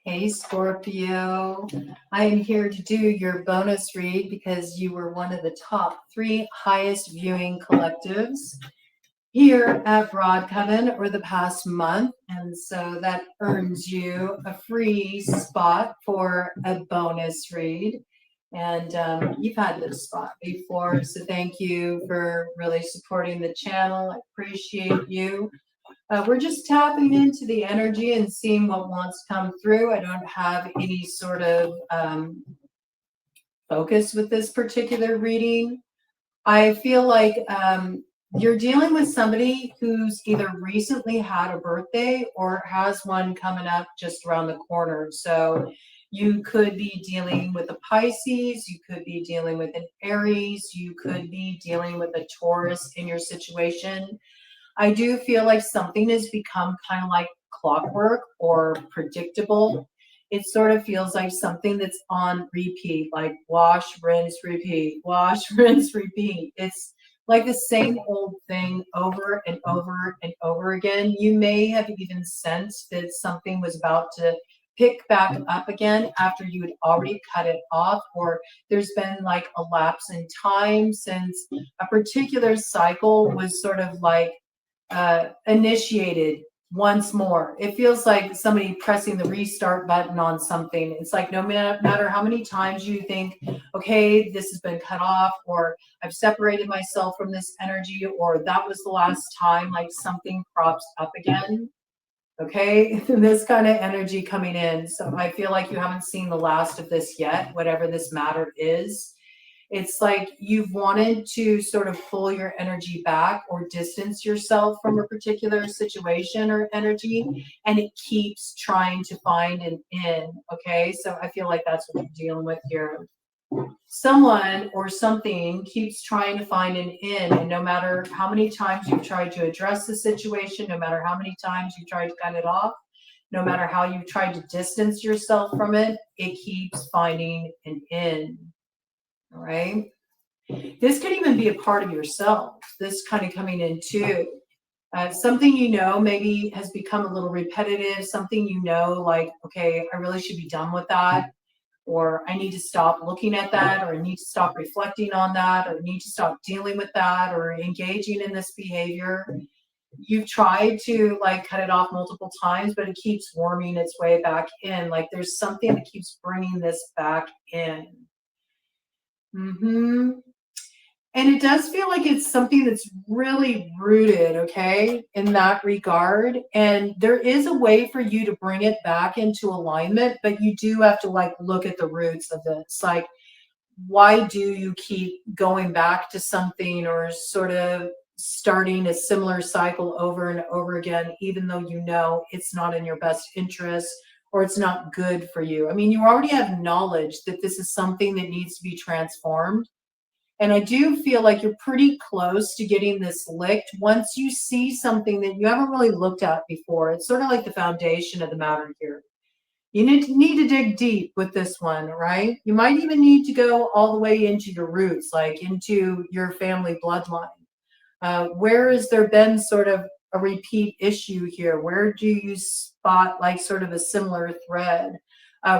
Hey Scorpio, I am here to do your bonus read because you were one of the top 3 highest viewing collectives here at BroadCoven over the past month. And so that earns you a free spot for a bonus read. And you've had this spot before, so thank you for really supporting the channel. I appreciate you. We're just tapping into the energy and seeing what wants to come through. I don't have any sort of focus with this particular reading. I feel like you're dealing with somebody who's either recently had a birthday or has one coming up just around the corner. So you could be dealing with a Pisces, you could be dealing with an Aries, you could be dealing with a Taurus in your situation. I do feel like something has become kind of like clockwork or predictable. It sort of feels like something that's on repeat, like wash, rinse, repeat, wash, rinse, repeat. It's like the same old thing over and over and over again. You may have even sensed that something was about to pick back up again after you had already cut it off, or there's been like a lapse in time since a particular cycle was sort of like initiated once more. It feels like somebody pressing the restart button on something. It's like no matter how many times you think, okay, this has been cut off, or I've separated myself from this energy, or that was the last time, like something crops up again. Okay, this kind of energy coming in. So I feel like you haven't seen the last of this yet, whatever this matter is. It's like you've wanted to sort of pull your energy back or distance yourself from a particular situation or energy, and it keeps trying to find an in. Okay, so I feel like that's what you're dealing with here. Someone or something keeps trying to find an in, and no matter how many times you've tried to address the situation, no matter how many times you've tried to cut it off, no matter how you've tried to distance yourself from it, it keeps finding an in. All right. This could even be a part of yourself. This kind of coming in too. Something you know maybe has become a little repetitive. Something you know, like, okay, I really should be done with that, or I need to stop looking at that, or I need to stop reflecting on that, or I need to stop dealing with that, or engaging in this behavior. You've tried to like cut it off multiple times, but it keeps worming its way back in. Like there's something that keeps bringing this back in. And it does feel like it's something that's really rooted, okay, in that regard. And there is a way for you to bring it back into alignment, but you do have to like look at the roots of this. Like, why do you keep going back to something or sort of starting a similar cycle over and over again, even though you know it's not in your best interest or it's not good for you? I mean, you already have knowledge that this is something that needs to be transformed. And I do feel like you're pretty close to getting this licked once you see something that you haven't really looked at before. It's sort of like the foundation of the matter here. You need to dig deep with this one, right? You might even need to go all the way into your roots, like into your family bloodline. Where has there been sort of a repeat issue here? Where do you spot like sort of a similar thread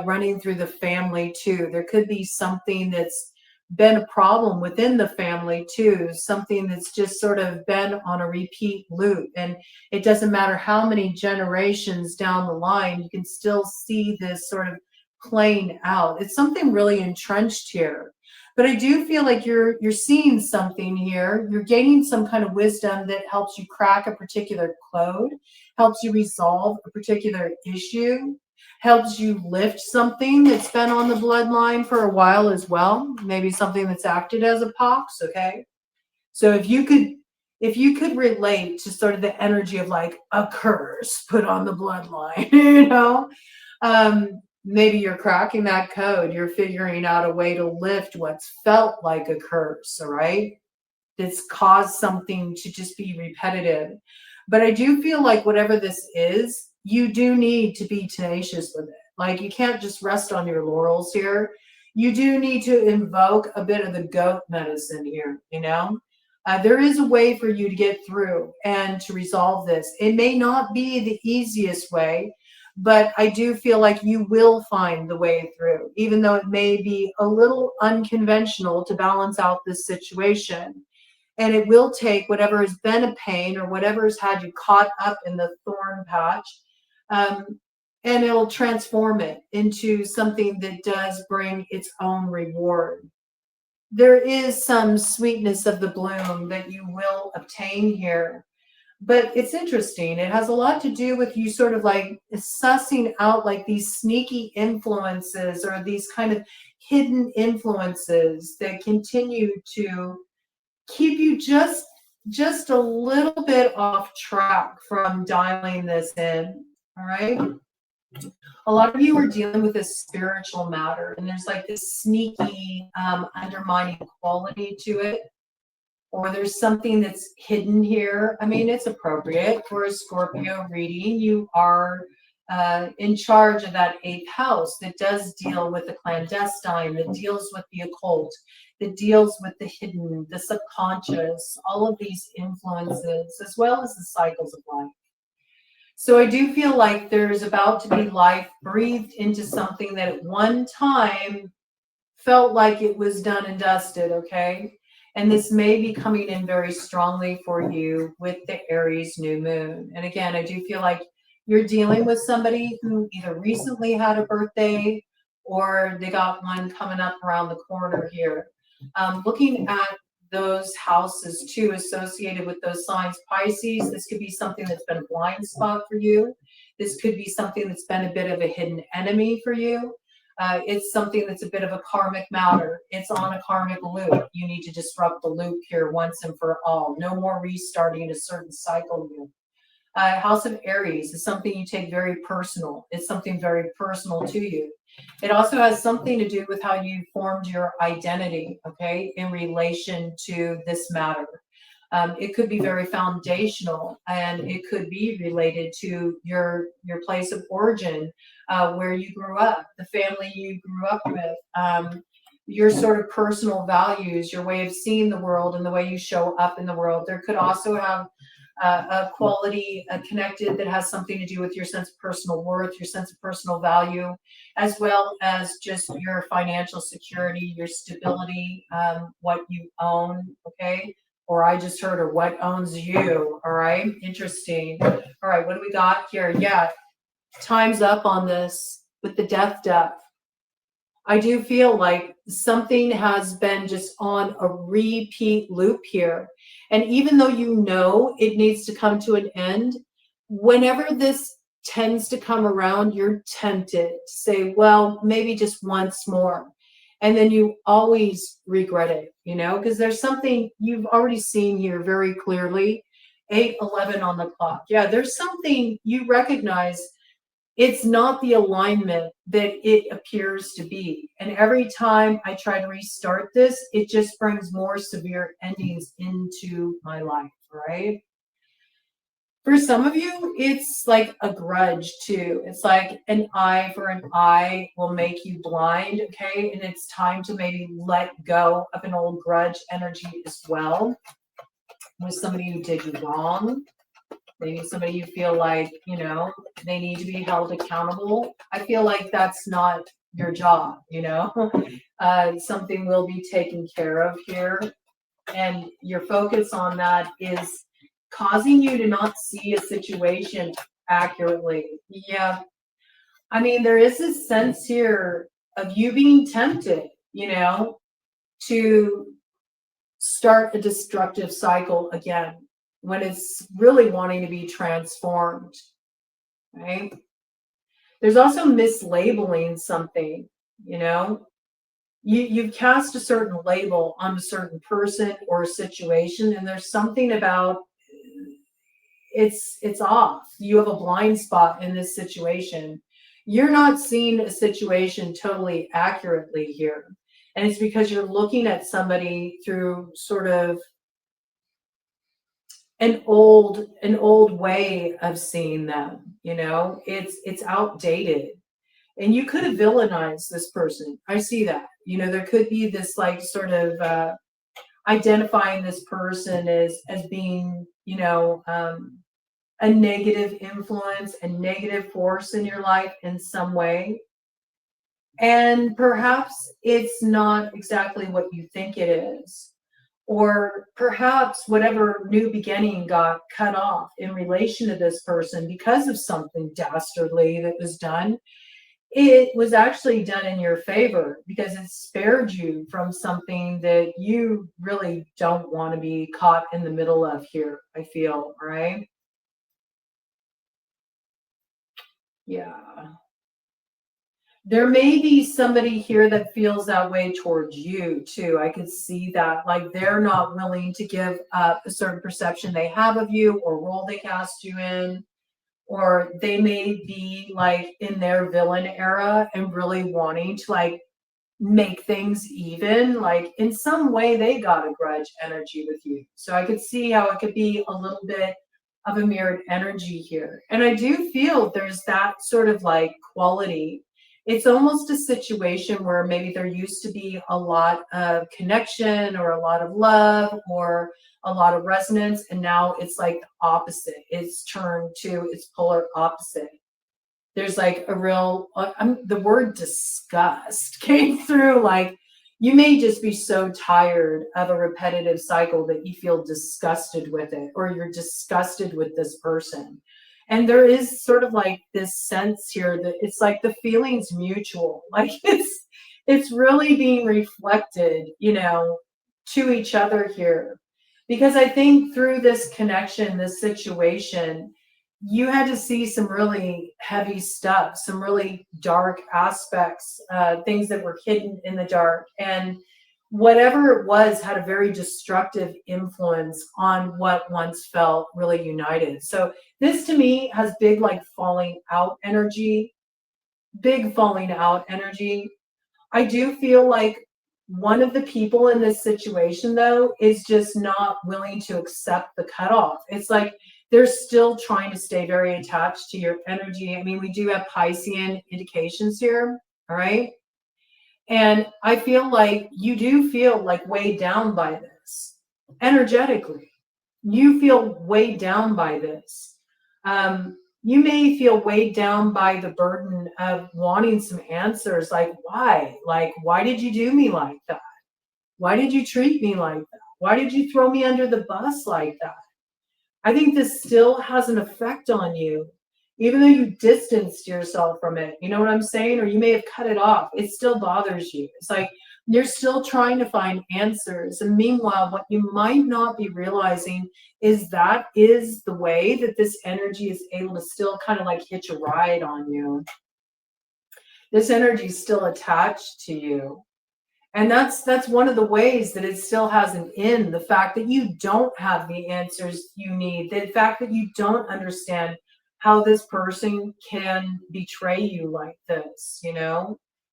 running through the family too? There could be something that's been a problem within the family too, something that's just sort of been on a repeat loop. And it doesn't matter how many generations down the line, you can still see this sort of playing out. It's something really entrenched here. But I do feel like you're seeing something here. You're gaining some kind of wisdom that helps you crack a particular code, helps you resolve a particular issue, helps you lift something that's been on the bloodline for a while as well. Maybe something that's acted as a pox, okay? So if you could relate to sort of the energy of like a curse put on the bloodline, you know, maybe you're cracking that code. You're figuring out a way to lift what's felt like a curse, all right? That's caused something to just be repetitive. But I do feel like whatever this is, you do need to be tenacious with it. Like you can't just rest on your laurels here. You do need to invoke a bit of the goat medicine here, you know? There is a way for you to get through and to resolve this. It may not be the easiest way, but I do feel like you will find the way through, even though it may be a little unconventional to balance out this situation. And it will take whatever has been a pain or whatever has had you caught up in the thorn patch, um, and it'll transform it into something that does bring its own reward. There is some sweetness of the bloom that you will obtain here. But it's interesting. It has a lot to do with you sort of like sussing out like these sneaky influences or these kind of hidden influences that continue to keep you just a little bit off track from dialing this in. All right. A lot of you are dealing with this spiritual matter, and there's like this sneaky undermining quality to it, or there's something that's hidden here. I mean, it's appropriate for a Scorpio reading. You are in charge of that eighth house that does deal with the clandestine, that deals with the occult, that deals with the hidden, the subconscious, all of these influences, as well as the cycles of life. So I do feel like there's about to be life breathed into something that at one time felt like it was done and dusted, okay? And this may be coming in very strongly for you with the Aries new moon. And again, I do feel like you're dealing with somebody who either recently had a birthday or they got one coming up around the corner here. Looking at those houses too associated with those signs, Pisces, this could be something that's been a blind spot for you. This could be something that's been a bit of a hidden enemy for you. It's something that's a bit of a karmic matter. It's on a karmic loop. You need to disrupt the loop here once and for all. No more restarting a certain cycle loop. House of Aries is something you take very personal. It's something very personal to you. It also has something to do with how you formed your identity, okay, in relation to this matter. It could be very foundational, and it could be related to your place of origin, where you grew up, the family you grew up with, your sort of personal values, your way of seeing the world, and the way you show up in the world. There could also have a quality connected that has something to do with your sense of personal worth, your sense of personal value, as well as just your financial security, your stability, what you own, okay? Or I just heard, or what owns you, all right? Interesting. All right, what do we got here? Yeah, time's up on this with the death depth. I do feel like something has been just on a repeat loop here. And even though you know it needs to come to an end, whenever this tends to come around, you're tempted to say, well, maybe just once more. And then you always regret it, you know, because there's something you've already seen here very clearly. 8:11 on the clock. Yeah, there's something you recognize. It's not the alignment that it appears to be. And every time I try to restart this, it just brings more severe endings into my life, right? For some of you, it's like a grudge too. It's like an eye for an eye will make you blind, okay? And it's time to maybe let go of an old grudge energy as well with somebody who did you wrong. Maybe somebody you feel like, you know, they need to be held accountable. I feel like that's not your job, you know. Something will be taken care of here. And your focus on that is causing you to not see a situation accurately. Yeah. I mean, there is this sense here of you being tempted, you know, to start a destructive cycle again when it's really wanting to be transformed, right? There's also mislabeling something, you know. You've cast a certain label on a certain person or a situation, and there's something about it's off. You have a blind spot in this situation. You're not seeing a situation totally accurately here. And it's because you're looking at somebody through sort of an old way of seeing them, you know. It's outdated. And you could have villainized this person. I see that. You know, there could be this like sort of identifying this person as being, you know, a negative influence, a negative force in your life in some way. And perhaps it's not exactly what you think it is. Or perhaps whatever new beginning got cut off in relation to this person because of something dastardly that was done, it was actually done in your favor because it spared you from something that you really don't want to be caught in the middle of here, I feel, right? Yeah. There may be somebody here that feels that way towards you too. I could see that, like they're not willing to give up a certain perception they have of you or role they cast you in, or they may be like in their villain era and really wanting to like make things even. Like in some way, they got a grudge energy with you. So I could see how it could be a little bit of a mirrored energy here. And I do feel there's that sort of like quality. It's almost a situation where maybe there used to be a lot of connection or a lot of love or a lot of resonance. And now it's like the opposite. It's turned to its polar opposite. There's like a real the word disgust came through. Like you may just be so tired of a repetitive cycle that you feel disgusted with it, or you're disgusted with this person. And there is sort of like this sense here that it's like the feeling's mutual. Like it's really being reflected, to each other here. Because I think through this connection, this situation, you had to see some really heavy stuff, some really dark aspects, things that were hidden in the dark. And whatever it was had a very destructive influence on what once felt really united. So this to me has big, like falling out energy, big falling out energy. I do feel like one of the people in this situation, though, is just not willing to accept the cutoff. It's like they're still trying to stay very attached to your energy. I mean, we do have Piscean indications here, all right? And I feel like you do feel like weighed down by this energetically. You feel weighed down by this. You may feel weighed down by the burden of wanting some answers like, why? Like, why did you do me like that? Why did you treat me like that? Why did you throw me under the bus like that? I think this still has an effect on you, even though you distanced yourself from it. You know what I'm saying? Or you may have cut it off. It still bothers you. It's like you're still trying to find answers. And meanwhile, what you might not be realizing is that is the way that this energy is able to still kind of like hitch a ride on you. This energy is still attached to you. And that's one of the ways that it still has an end. The fact that you don't have the answers you need, the fact that you don't understand how this person can betray you like this,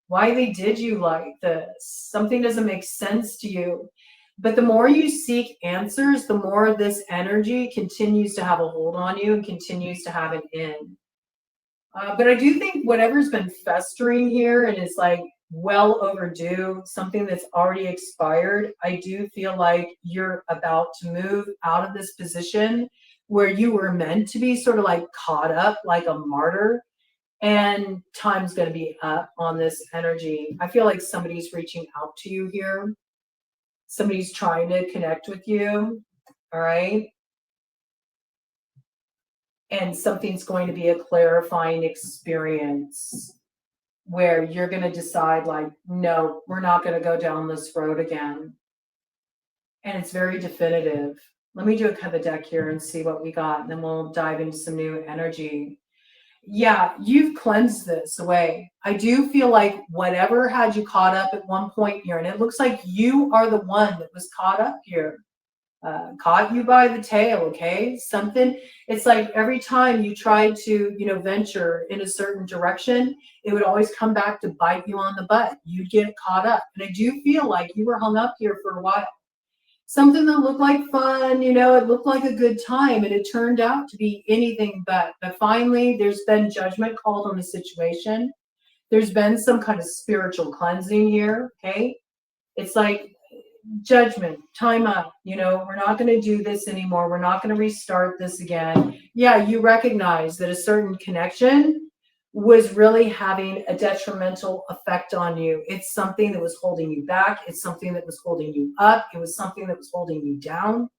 why they did you like this. Something doesn't make sense to you. But the more you seek answers, the more this energy continues to have a hold on you and continues to have an end. But I do think whatever's been festering here and is like well overdue, something that's already expired, I do feel like you're about to move out of this position where you were meant to be sort of like caught up like a martyr, and time's going to be up on this energy. I feel like somebody's reaching out to you here. Somebody's trying to connect with you. All right. And something's going to be a clarifying experience where you're going to decide like, no, we're not going to go down this road again. And it's very definitive. Let me do a cut of the deck here and see what we got, and then we'll dive into some new energy. Yeah, you've cleansed this away. I do feel like whatever had you caught up at one point here, and it looks like you are the one that was caught up here. Caught you by the tail, okay? Something, it's like every time you tried to, venture in a certain direction, it would always come back to bite you on the butt. You'd get caught up. And I do feel like you were hung up here for a while. Something that looked like fun, it looked like a good time, and it turned out to be anything but. But finally, there's been judgment called on the situation. There's been some kind of spiritual cleansing here, okay? It's like judgment, time up, you know, we're not going to do this anymore. We're not going to restart this again. Yeah, you recognize that a certain connection was really having a detrimental effect on you. It's something that was holding you back. It's something that was holding you up. It was something that was holding you down.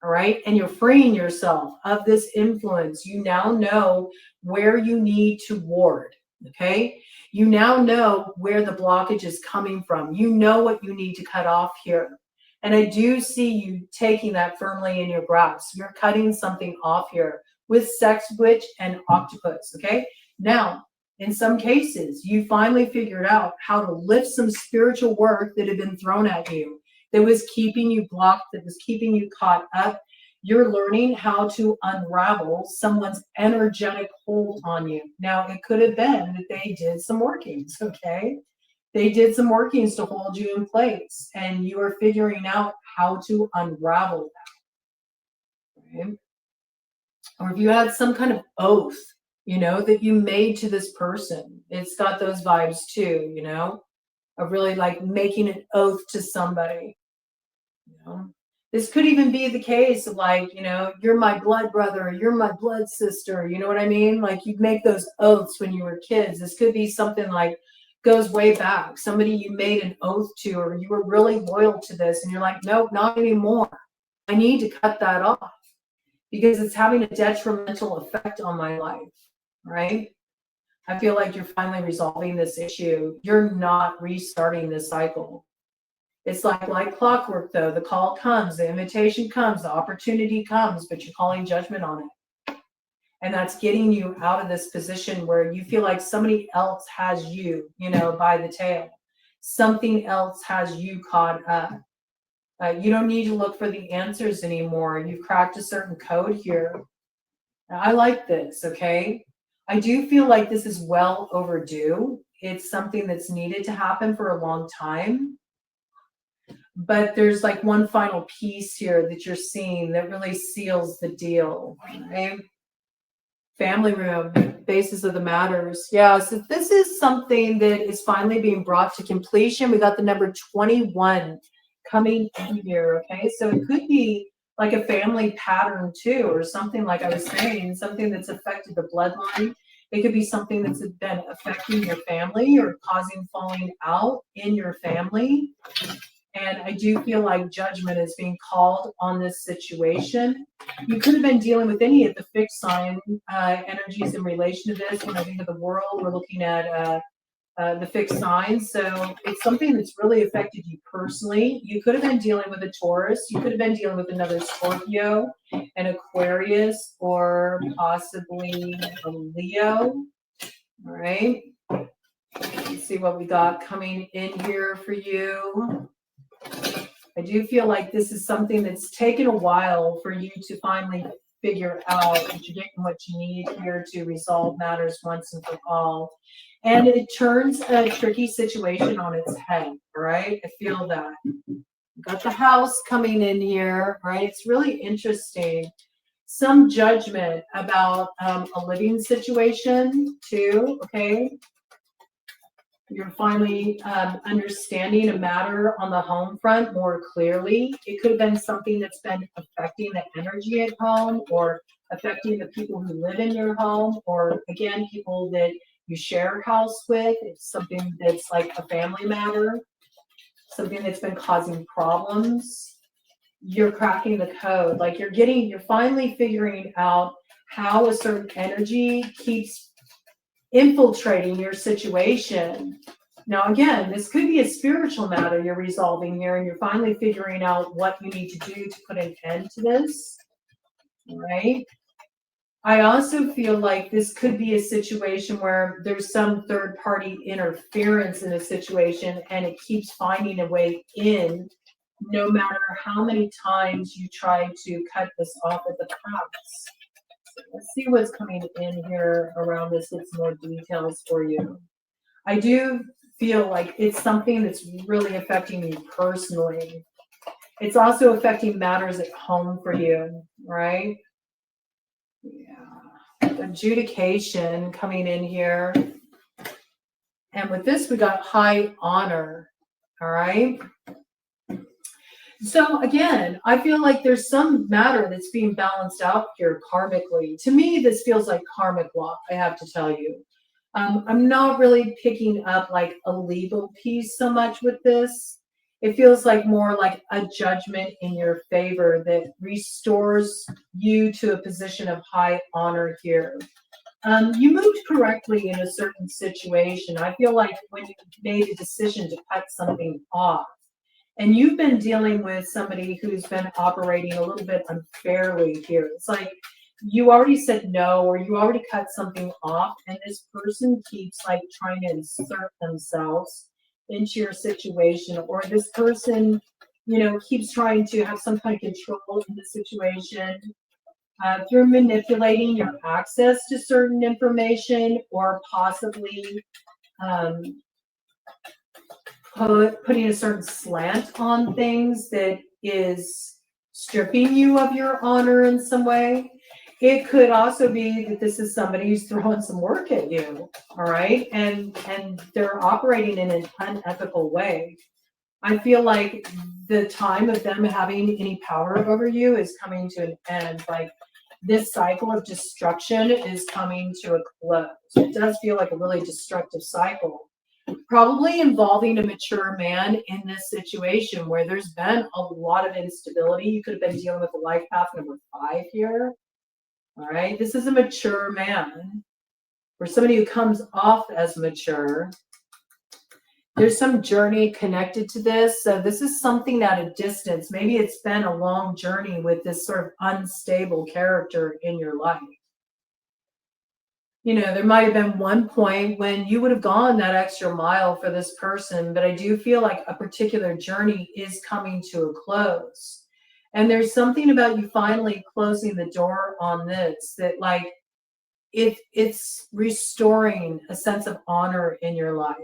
All right. And you're freeing yourself of this influence. You now know where you need to ward. Okay. You now know where the blockage is coming from. You know what you need to cut off here. And I do see you taking that firmly in your grasp. You're cutting something off here with sex witch and octopus. Okay. Now, in some cases, you finally figured out how to lift some spiritual work that had been thrown at you, that was keeping you blocked, that was keeping you caught up. You're learning how to unravel someone's energetic hold on you. Now, it could have been that they did some workings, okay? They did some workings to hold you in place, and you are figuring out how to unravel that. Okay? Or if you had some kind of oath, you know, that you made to this person, it's got those vibes too, you know, of really like making an oath to somebody. You know, this could even be the case of like, you know, you're my blood brother, you're my blood sister. You know what I mean? Like you make those oaths when you were kids. This could be something like goes way back. Somebody you made an oath to, or you were really loyal to this, and you're like, nope, not anymore. I need to cut that off because it's having a detrimental effect on my life, right? I feel like you're finally resolving this issue. You're not restarting this cycle. It's like clockwork, though. The call comes, the invitation comes, the opportunity comes, but you're calling judgment on it. And that's getting you out of this position where you feel like somebody else has you, you know, by the tail. Something else has you caught up. You don't need to look for the answers anymore. You've cracked a certain code here. I like this, okay? I do feel like this is well overdue. It's something that's needed to happen for a long time. But there's like one final piece here that you're seeing that really seals the deal, right? Family room, basis of the matters. Yeah, so this is something that is finally being brought to completion. We got the number 21 coming in here, okay? So it could be like a family pattern too, or something like I was saying, something that's affected the bloodline. It could be something that's been affecting your family or causing falling out in your family. And I do feel like judgment is being called on this situation. You could have been dealing with any of the fixed sign energies in relation to this. When I think of the world, we're looking at the fixed signs. So it's something that's really affected you personally. You could have been dealing with a Taurus. You could have been dealing with another Scorpio, an Aquarius, or possibly a Leo. All right. Let's see what we got coming in here for you. I do feel like this is something that's taken a while for you to finally figure out that you're getting what you need here to resolve matters once and for all. And it turns a tricky situation on its head, right? I feel that. Got the house coming in here, right? It's really interesting. Some judgment about a living situation too, okay? You're finally understanding a matter on the home front more clearly. It could have been something that's been affecting the energy at home or affecting the people who live in your home, or again, people that you share a house with. It's something that's like a family matter, something that's been causing problems. You're cracking the code. Like you're finally figuring out how a certain energy keeps infiltrating your situation. Now, again, this could be a spiritual matter you're resolving here, and you're finally figuring out what you need to do to put an end to this, right? I also feel like this could be a situation where there's some third-party interference in a situation, and it keeps finding a way in, no matter how many times you try to cut this off at the pass. Let's see what's coming in here around this with some more details for you. I do feel like it's something that's really affecting you personally. It's also affecting matters at home for you, right? Yeah. Adjudication coming in here. And with this, we got high honor, all right? So again, I feel like there's some matter that's being balanced out here karmically. To me, this feels like karmic law, I have to tell you. I'm not really picking up like a legal piece so much with this. It feels like more like a judgment in your favor that restores you to a position of high honor here. You moved correctly in a certain situation. I feel like when you made a decision to cut something off, and you've been dealing with somebody who's been operating a little bit unfairly here. It's like you already said no, or you already cut something off, and this person keeps like trying to insert themselves into your situation, or this person, keeps trying to have some kind of control in the situation through manipulating your access to certain information, or possibly um, putting a certain slant on things that is stripping you of your honor in some way. It could also be that this is somebody who's throwing some work at you, all right, and they're operating in an unethical way. I feel like the time of them having any power over you is coming to an end. Like this cycle of destruction is coming to a close. It does feel like a really destructive cycle, probably involving a mature man in this situation where there's been a lot of instability. You could have been dealing with a life path number 5 here. All right. This is a mature man, or somebody who comes off as mature. There's some journey connected to this. So this is something at a distance. Maybe it's been a long journey with this sort of unstable character in your life. There might have been one point when you would have gone that extra mile for this person, but I do feel like a particular journey is coming to a close. And there's something about you finally closing the door on this that, like, it's restoring a sense of honor in your life.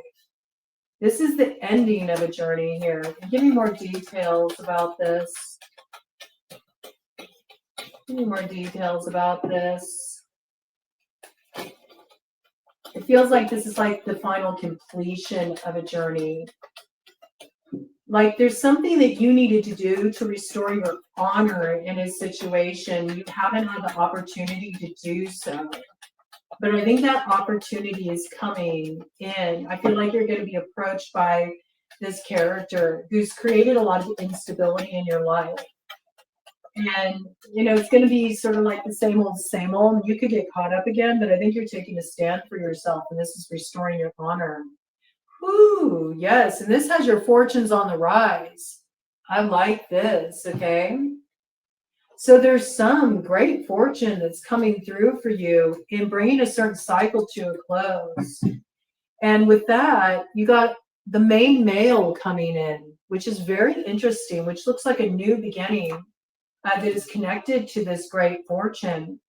This is the ending of a journey here. Give me more details about this. Give me more details about this. It feels like this is like the final completion of a journey. Like there's something that you needed to do to restore your honor in a situation. You haven't had the opportunity to do so. But I think that opportunity is coming in. I feel like you're going to be approached by this character who's created a lot of instability in your life. And, it's going to be sort of like the same old, same old. You could get caught up again, but I think you're taking a stand for yourself, and this is restoring your honor. Ooh, yes. And this has your fortunes on the rise. I like this, okay? So there's some great fortune that's coming through for you in bringing a certain cycle to a close. And with that, you got the main male coming in, which is very interesting, which looks like a new beginning that is connected to this great fortune.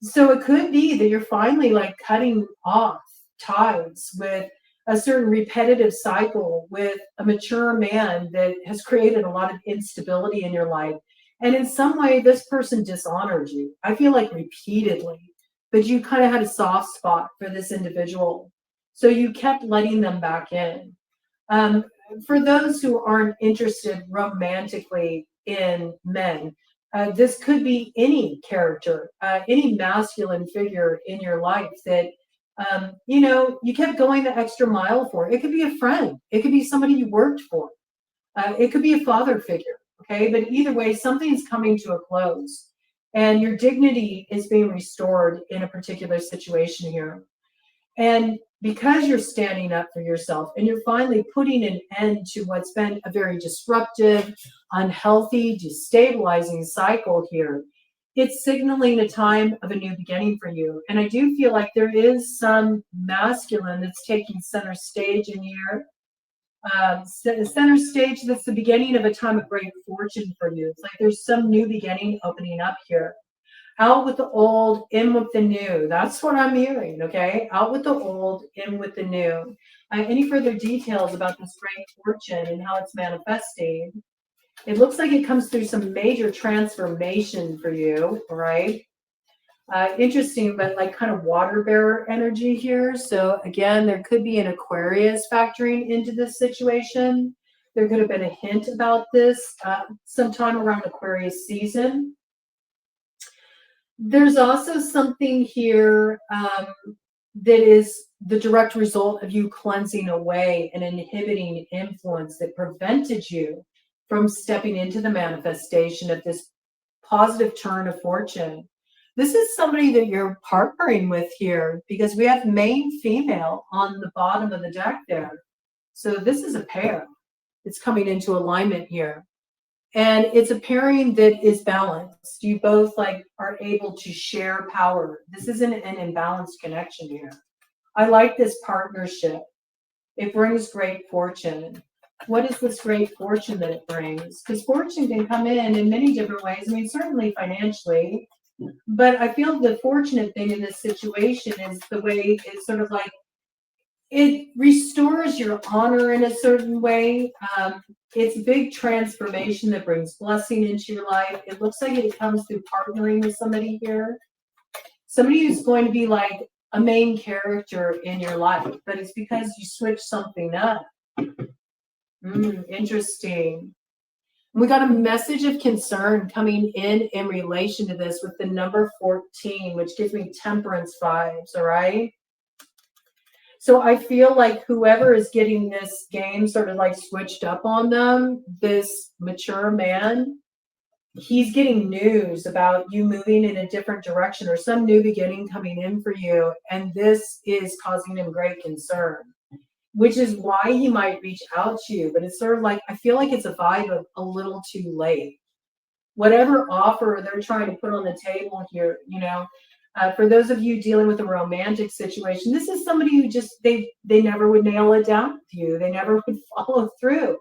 So it could be that you're finally like cutting off ties with a certain repetitive cycle with a mature man that has created a lot of instability in your life. And in some way, this person dishonored you. I feel like repeatedly, but you kind of had a soft spot for this individual. So you kept letting them back in. For those who aren't interested romantically in men, this could be any character, any masculine figure in your life that, you kept going the extra mile for. It could be a friend. It could be somebody you worked for. It could be a father figure. Okay. But either way, something's coming to a close and your dignity is being restored in a particular situation here. And because you're standing up for yourself and you're finally putting an end to what's been a very disruptive, unhealthy, destabilizing cycle here, it's signaling a time of a new beginning for you. And I do feel like there is some masculine that's taking center stage in here. Center stage, that's the beginning of a time of great fortune for you. It's like there's some new beginning opening up here. Out with the old, in with the new. That's what I'm hearing, okay? Out with the old, in with the new. Any further details about this great fortune and how it's manifesting? It looks like it comes through some major transformation for you, right? Interesting, but like kind of water bearer energy here. So again, there could be an Aquarius factoring into this situation. There could have been a hint about this sometime around Aquarius season. There's also something here that is the direct result of you cleansing away an inhibiting influence that prevented you from stepping into the manifestation of this positive turn of fortune. This is somebody that you're partnering with here because we have main female on the bottom of the deck there. So this is a pair that's coming into alignment here. And it's a pairing that is balanced. You both like are able to share power. This isn't an imbalanced connection here. I like this partnership. It brings great fortune. What is this great fortune that it brings? Because fortune can come in many different ways. I mean, certainly financially, but I feel the fortunate thing in this situation is the way it's sort of like it restores your honor in a certain way. It's a big transformation that brings blessing into your life. It looks like it comes through partnering with somebody here. Somebody who's going to be like a main character in your life, but it's because you switch something up. Interesting. We got a message of concern coming in relation to this with the number 14, which gives me temperance vibes, all right? So I feel like whoever is getting this game sort of like switched up on them, this mature man, he's getting news about you moving in a different direction or some new beginning coming in for you. And this is causing him great concern, which is why he might reach out to you. But it's sort of like, I feel like it's a vibe of a little too late. Whatever offer they're trying to put on the table here, you know, for those of you dealing with a romantic situation, this is somebody who just, they never would nail it down with you. They never would follow through.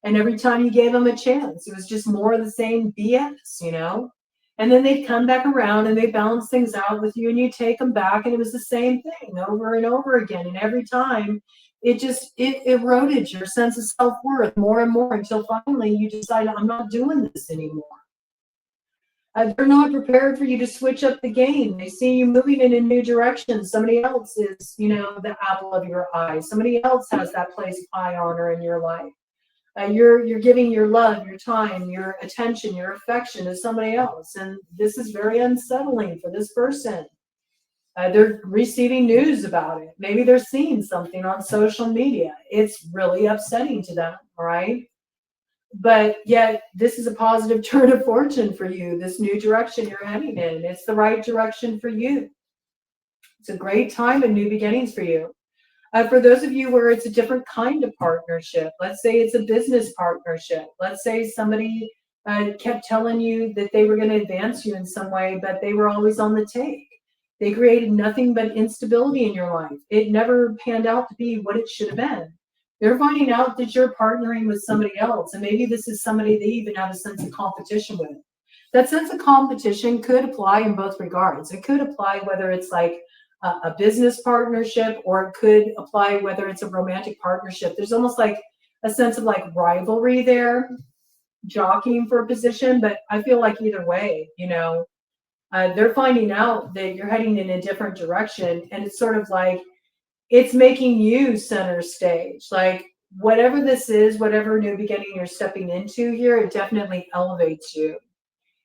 And every time you gave them a chance, it was just more of the same BS, you know? And then they'd come back around and they balance things out with you and you take them back and it was the same thing over and over again. And every time it eroded your sense of self-worth more and more until finally you decide, I'm not doing this anymore. They're not prepared for you to switch up the game. They see you moving in a new direction. Somebody else is, you know, the apple of your eye. Somebody else has that place of high honor in your life. You're giving your love, your time, your attention, your affection to somebody else. And this is very unsettling for this person. They're receiving news about it. Maybe they're seeing something on social media. It's really upsetting to them, all right? But yet, this is a positive turn of fortune for you, this new direction you're heading in. It's the right direction for you. It's a great time and new beginnings for you. For those of you where it's a different kind of partnership, let's say it's a business partnership. Let's say somebody kept telling you that they were going to advance you in some way, but they were always on the take. They created nothing but instability in your life. It never panned out to be what it should have been. They're finding out that you're partnering with somebody else, and maybe this is somebody they even have a sense of competition with. That sense of competition could apply in both regards. It could apply whether it's like a business partnership, or it could apply whether it's a romantic partnership. There's almost like a sense of like rivalry there, jockeying for a position, but I feel like either way, you know, they're finding out that you're heading in a different direction, and it's sort of like, it's making you center stage. Like whatever this is, whatever new beginning you're stepping into here, it definitely elevates you.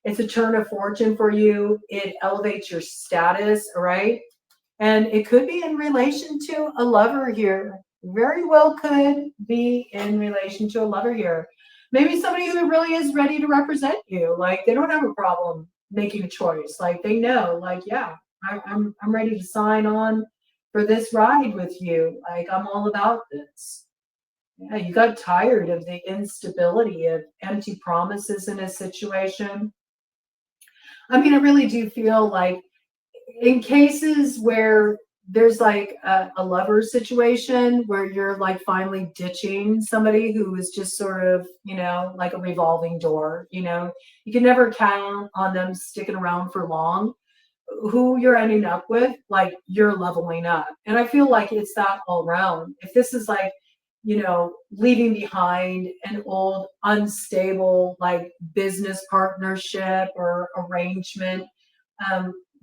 It's a turn of fortune for you. It elevates your status, all right? And it could be in relation to a lover here. Very well could be in relation to a lover here. Maybe somebody who really is ready to represent you. Like they don't have a problem making a choice. Like they know, like, yeah, I'm ready to sign on for this ride with you. Like I'm all about this. Yeah, you got tired of the instability of empty promises in a situation. I mean, I really do feel like in cases where there's like a lover situation where you're like finally ditching somebody who is just sort of, you know, like a revolving door, you know, you can never count on them sticking around for long. Who you're ending up with, like you're leveling up. And I feel like it's that all around. If this is like, you know, leaving behind an old unstable like business partnership or arrangement,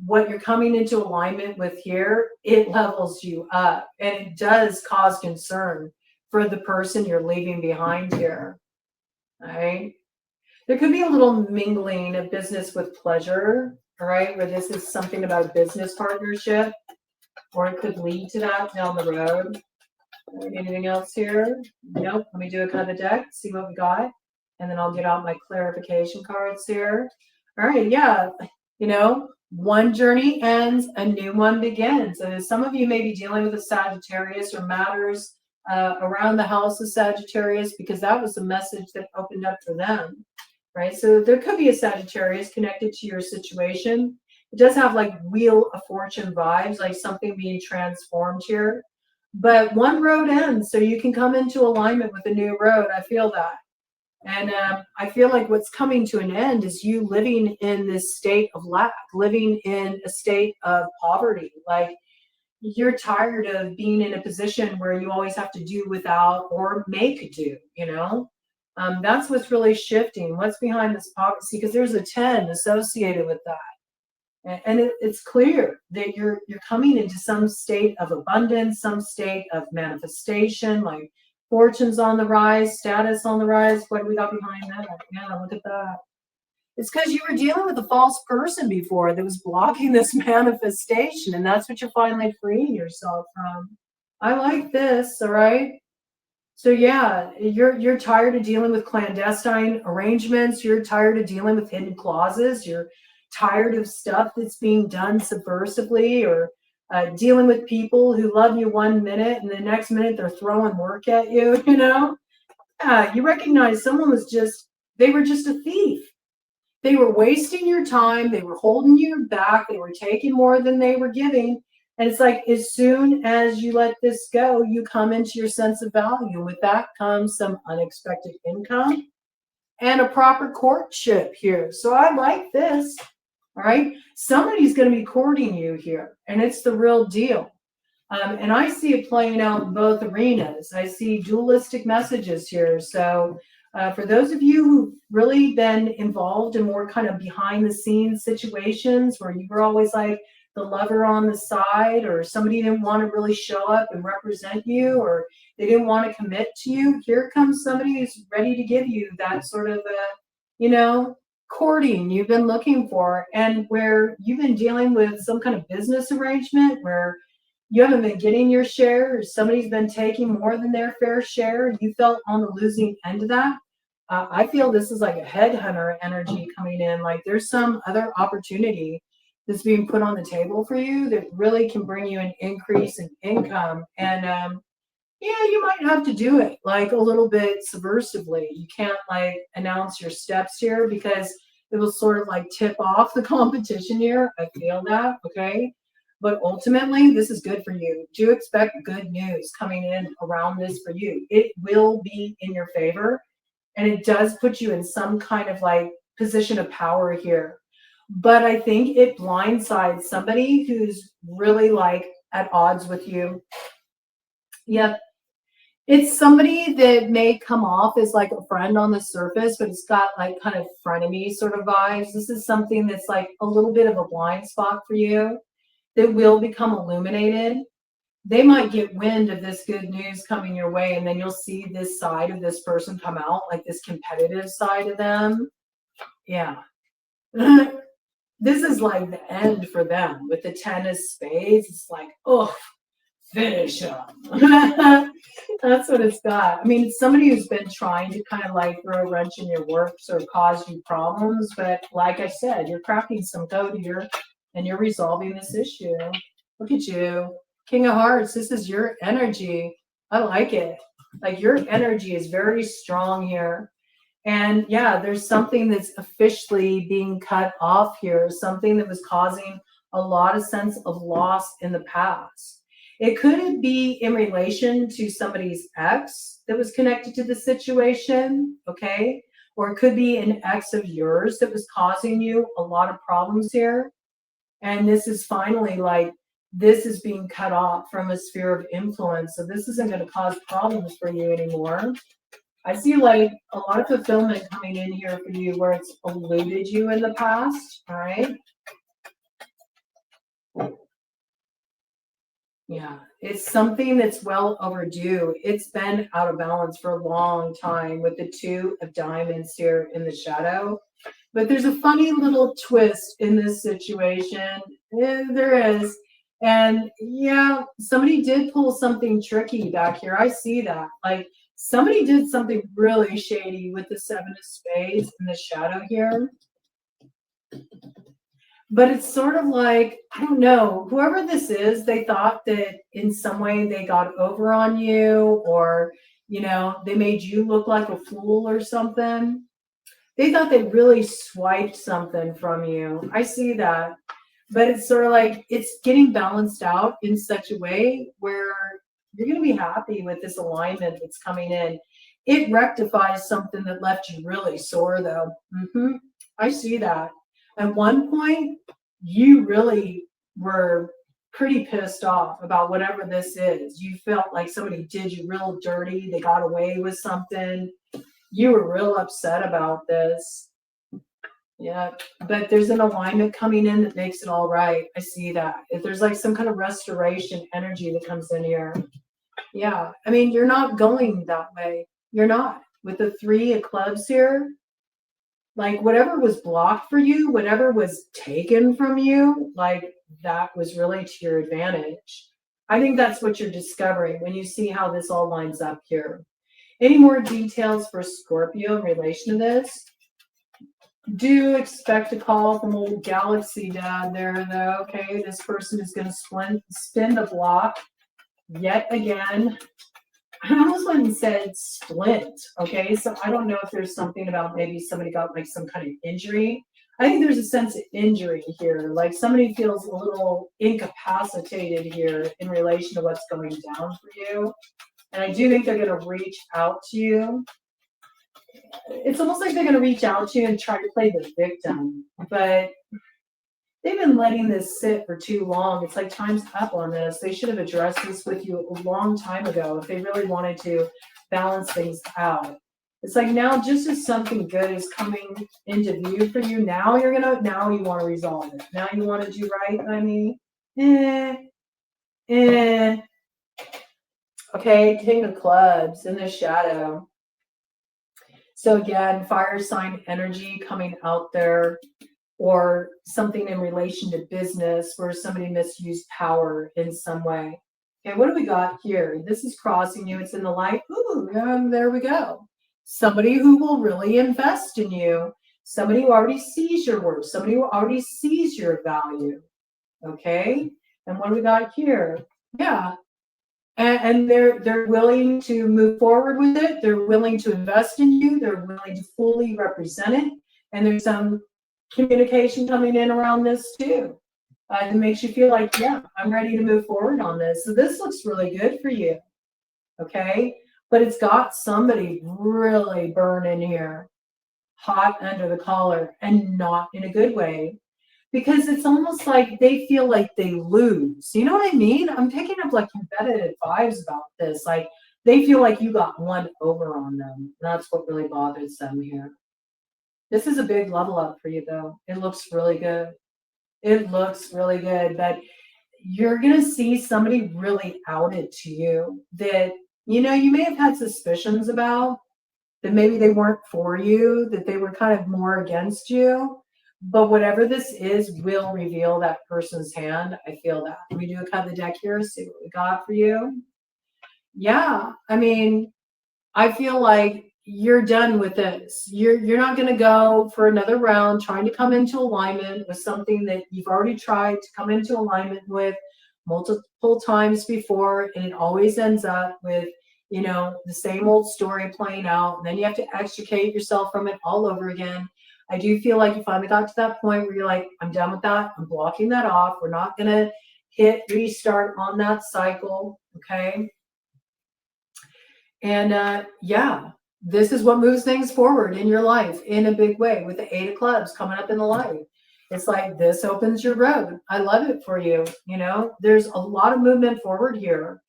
what you're coming into alignment with here, it levels you up, and it does cause concern for the person you're leaving behind here. All right. There could be a little mingling of business with pleasure, all right, where this is something about a business partnership, or it could lead to that down the road. Anything else here? Nope. Let me do a cut of the deck, see what we got, and then I'll get out my clarification cards here. All right, yeah, you know, one journey ends, a new one begins. And some of you may be dealing with a Sagittarius or matters around the house of Sagittarius, because that was the message that opened up for them, right? So there could be a Sagittarius connected to your situation. It does have like Wheel of Fortune vibes, like something being transformed here. But one road ends, so you can come into alignment with a new road. I feel that. And I feel like what's coming to an end is you living in this state of lack, living in a state of poverty. Like, you're tired of being in a position where you always have to do without or make do, you know? That's what's really shifting. What's behind this poverty? Because there's a 10 associated with that. And it's clear that you're coming into some state of abundance, some state of manifestation, like fortune's on the rise, status on the rise. What do we got behind that? Yeah, look at that. It's because you were dealing with a false person before that was blocking this manifestation, and that's what you're finally freeing yourself from. I like this, all right? So yeah, you're tired of dealing with clandestine arrangements. You're tired of dealing with hidden clauses. You're tired of stuff that's being done subversively, or dealing with people who love you one minute and the next minute they're throwing work at you, you know? You recognize someone they were just a thief. They were wasting your time. They were holding you back. They were taking more than they were giving. And it's like, as soon as you let this go, you come into your sense of value. With that comes some unexpected income and a proper courtship here. So I like this. All right. Somebody's going to be courting you here, and it's the real deal. And I see it playing out in both arenas. I see dualistic messages here. So for those of you who've really been involved in more kind of behind the scenes situations where you were always like the lover on the side, or somebody didn't want to really show up and represent you, or they didn't want to commit to you, here comes somebody who's ready to give you that sort of courting you've been looking for, and where you've been dealing with some kind of business arrangement where you haven't been getting your share, or somebody's been taking more than their fair share. You felt on the losing end of that. I feel this is like a headhunter energy coming in. Like, there's some other opportunity that's being put on the table for you that really can bring you an increase in income. And yeah, you might have to do it like a little bit subversively. You can't like announce your steps here, because it will sort of like tip off the competition here. I feel that, okay? But ultimately, this is good for you. Do expect good news coming in around this for you. It will be in your favor, and it does put you in some kind of like position of power here. But I think it blindsides somebody who's really like at odds with you. Yep. It's somebody that may come off as like a friend on the surface, but it's got like kind of frenemy sort of vibes. This is something that's like a little bit of a blind spot for you that will become illuminated. They might get wind of this good news coming your way, and then you'll see this side of this person come out, like this competitive side of them. Yeah. This is like the end for them with the 10 of spades. It's like, oh, finish them. That's what it's got. I mean, it's somebody who's been trying to kind of like throw a wrench in your works or cause you problems. But like I said, you're crafting some code here and you're resolving this issue. Look at you. King of Hearts, this is your energy. I like it. Like, your energy is very strong here. And yeah, there's something that's officially being cut off here, something that was causing a lot of sense of loss in the past. It could be in relation to somebody's ex that was connected to the situation, okay? Or it could be an ex of yours that was causing you a lot of problems here. And this is finally like, this is being cut off from a sphere of influence. So this isn't going to cause problems for you anymore. I see like a lot of fulfillment coming in here for you where it's eluded you in the past, all right? Yeah, it's something that's well overdue. It's been out of balance for a long time with the two of diamonds here in the shadow. But there's a funny little twist in this situation. There is. And yeah, somebody did pull something tricky back here. I see that. Like somebody did something really shady with the seven of spades in the shadow here. But it's sort of like, I don't know, whoever this is, they thought that in some way they got over on you, or, they made you look like a fool or something. They thought they really swiped something from you. I see that. But it's sort of like it's getting balanced out in such a way where you're going to be happy with this alignment that's coming in. It rectifies something that left you really sore, though. I see that. At one point, you really were pretty pissed off about whatever this is. You felt like somebody did you real dirty. They got away with something. You were real upset about this. Yeah, but there's an alignment coming in that makes it all right. I see that. If there's like some kind of restoration energy that comes in here. Yeah, I mean, you're not going that way. You're not. With the three of clubs here, like whatever was blocked for you, whatever was taken from you, like that was really to your advantage. I think that's what you're discovering when you see how this all lines up here. Any more details for Scorpio in relation to this? Do expect a call from old Galaxy Dad there, though. Okay, this person is going to spin the block yet again. I almost went and said splint. Okay, so I don't know if there's something about maybe somebody got like some kind of injury. I think there's a sense of injury here, like somebody feels a little incapacitated here in relation to what's going down for you. And I do think they're going to reach out to you. It's almost like they're going to reach out to you and try to play the victim, but they've been letting this sit for too long. It's like time's up on this. They should have addressed this with you a long time ago if they really wanted to balance things out. It's like now, just as something good is coming into view for you, now you want to resolve it. Now you want to do right by me. Okay, King of Clubs in the shadow. So again, fire sign energy coming out there, or something in relation to business where somebody misused power in some way. Okay, what do we got here? This is crossing you. It's in the light. Ooh, there we go. Somebody who will really invest in you. Somebody who already sees your worth. Somebody who already sees your value. Okay, and what do we got here? Yeah. And they're willing to move forward with it. They're willing to invest in you. They're willing to fully represent it. And there's some communication coming in around this too. It makes you feel like, yeah, I'm ready to move forward on this. So this looks really good for you. Okay. But it's got somebody really burning here, hot under the collar, and not in a good way. Because it's almost like they feel like they lose. You know what I mean? I'm picking up like competitive vibes about this. Like they feel like you got one over on them. That's what really bothers them here. This is a big level up for you, though. It looks really good. It looks really good. But you're going to see somebody really outed to you that, you may have had suspicions about, that maybe they weren't for you, that they were kind of more against you. But whatever this is will reveal that person's hand. I feel that. Let me do a cut of the deck here, see what we got for you. Yeah, I mean, I feel like you're done with this. You're not going to go for another round trying to come into alignment with something that you've already tried to come into alignment with multiple times before, and it always ends up with the same old story playing out, and then you have to extricate yourself from it all over again. I do feel like you finally got to that point where you're like, I'm done with that. I'm blocking that off. We're not going to hit restart on that cycle. Okay. And yeah, this is what moves things forward in your life in a big way with the 8 of clubs coming up in the light. It's like this opens your road. I love it for you. There's a lot of movement forward here.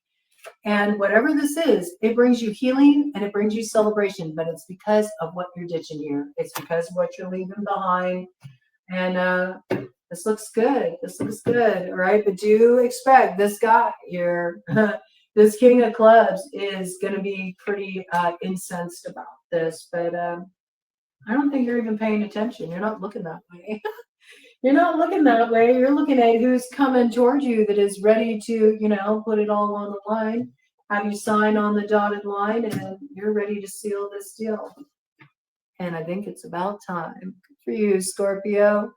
And whatever this is, it brings you healing and it brings you celebration, but it's because of what you're ditching here. It's because of what you're leaving behind. And This looks good. This looks good. All right. But do expect this guy here, this King of Clubs, is going to be pretty incensed about this. But I don't think you're even paying attention. You're not looking that way. You're not looking that way. You're looking at who's coming towards you that is ready to, put it all on the line, have you sign on the dotted line, and you're ready to seal this deal. And I think it's about time. Good for you, Scorpio.